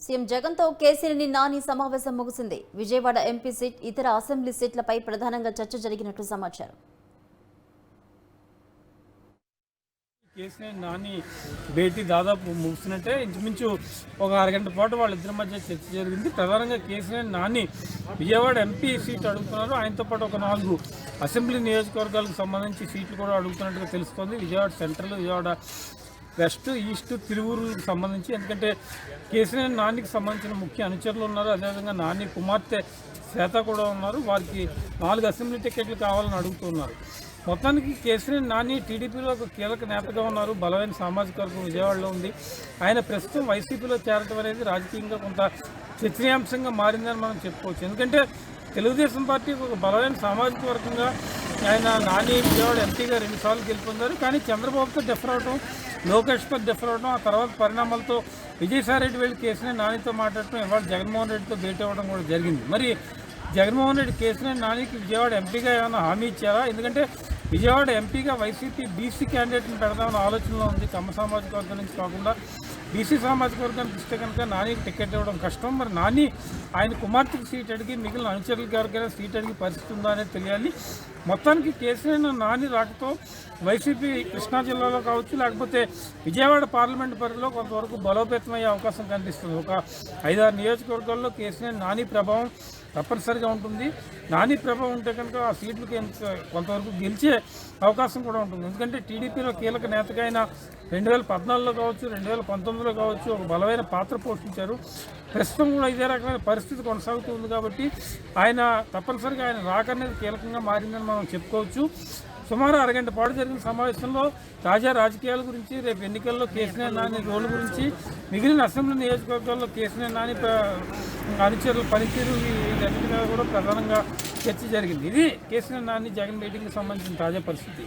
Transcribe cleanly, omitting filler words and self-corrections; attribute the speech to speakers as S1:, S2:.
S1: CM జగన్తో కేసీఆర్ నాని సమావేశం ముగిసింది. విజయవాడ ఎంపీ సీట్, ఇతర అసెంబ్లీ సీట్లపై ప్రధానంగా చర్చ జరిగినట్లు సమాచారం.
S2: కేసీఆర్ నాని భేటీ దాదాపు ముగిసినట్టే. ఇంచుమించు ఒక అరగంట పాటు వాళ్ళిద్దరి మధ్య చర్చ జరిగింది. ప్రధానంగా కేసీఆర్ నాని విజయవాడ ఎంపీ సీట్ అడుగుతున్నారు. ఆయనతో పాటు ఒక 4 అసెంబ్లీ నియోజకవర్గాలకు సంబంధించి సీట్లు కూడా అడుగుతున్నట్టుగా తెలుస్తోంది. Vijayawada central, Vijayawada west, east, తిరువూరుకు సంబంధించి. ఎందుకంటే కేసీఆర్ నానికి సంబంధించిన ముఖ్య అనుచరులు ఉన్నారు. అదేవిధంగా నాని కుమార్తె శ్వేత కూడా ఉన్నారు. వారికి 4 అసెంబ్లీ టికెట్లు కావాలని అడుగుతున్నారు. మొత్తానికి కేసీఆర్ నాని టీడీపీలో ఒక కీలక నేతగా ఉన్నారు. బలమైన సామాజిక వర్గం విజయవాడలో ఉంది. ఆయన ప్రస్తుతం వైసీపీలో చేరటం అనేది రాజకీయంగా కొంత చర్చనీయాంశంగా మారిందని మనం చెప్పుకోవచ్చు. ఎందుకంటే తెలుగుదేశం పార్టీకి ఒక బలమైన సామాజిక వర్గంగా ఆయన నాని విజయవాడ ఎంపీగా 2 సార్లు గెలుపొందారు. కానీ చంద్రబాబుతో డిఫర్ అవడం, లోకేష్తో డిఫర్ అవడం, ఆ తర్వాత పరిణామాలతో విజయసాయిరెడ్డి వెళ్ళి కేసీఆర్ నానితో మాట్లాడటం, ఇవాళ జగన్మోహన్ రెడ్డితో భేటీ అవ్వడం కూడా జరిగింది. మరి జగన్మోహన్ రెడ్డి కేసీఆర్ నానికి విజయవాడ ఎంపీగా ఏమైనా హామీ ఇచ్చారా? ఎందుకంటే విజయవాడ ఎంపీగా వైసీపీ బీసీ క్యాండిడేట్ని పెడదామన్న ఆలోచనలో ఉంది. కమ్మ సామాజిక వర్గం నుంచి కాకుండా బీసీ సామాజిక వర్గానికి ఇస్తే కనుక నానికి టికెట్ ఇవ్వడం కష్టం. మరి నాని ఆయన కుమార్తెకి సీట్ అడిగి మిగిలిన అనుచరులకి ఎవరికైనా సీట్ అడిగి పరిస్థితి ఉందా అనేది తెలియాలి. మొత్తానికి కేసీఆర్ నాని రాకతో వైసీపీ కృష్ణా జిల్లాలో కావచ్చు, లేకపోతే విజయవాడ పార్లమెంటు పరిధిలో కొంతవరకు బలోపేతమయ్యే అవకాశం కనిపిస్తుంది. ఒక 5-6 నియోజకవర్గాల్లో కేసీఆర్ నాని ప్రభావం తప్పనిసరిగా ఉంటుంది. నాని ప్రభావం ఉంటే కనుక ఆ సీట్లకి కొంతవరకు గెలిచే అవకాశం కూడా ఉంటుంది. ఎందుకంటే టీడీపీలో కీలక నేతగా ఆయన 2014లో కావచ్చు, 2019లో కావచ్చు ఒక బలమైన పాత్ర పోషించారు. ప్రస్తుతం కూడా ఇదే రకమైన పరిస్థితి కొనసాగుతుంది. కాబట్టి ఆయన తప్పనిసరిగా ఆయన రాక అనేది కీలకంగా మారిందని మనం చెప్పుకోవచ్చు. సుమారు అరగంట పాటు జరిగిన సమావేశంలో తాజా రాజకీయాల గురించి, రేపు ఎన్నికల్లో కేసీఆర్ నాని రోల్ గురించి, మిగిలిన అసెంబ్లీ నియోజకవర్గాల్లో కేసీఆర్ నాని అనుచరుల పనితీరు, వీటన్నిటి మీద కూడా ప్రధానంగా చర్చ జరిగింది. ఇది కేసీఆర్ నాని జగన్ మీటింగ్కి సంబంధించిన తాజా పరిస్థితి.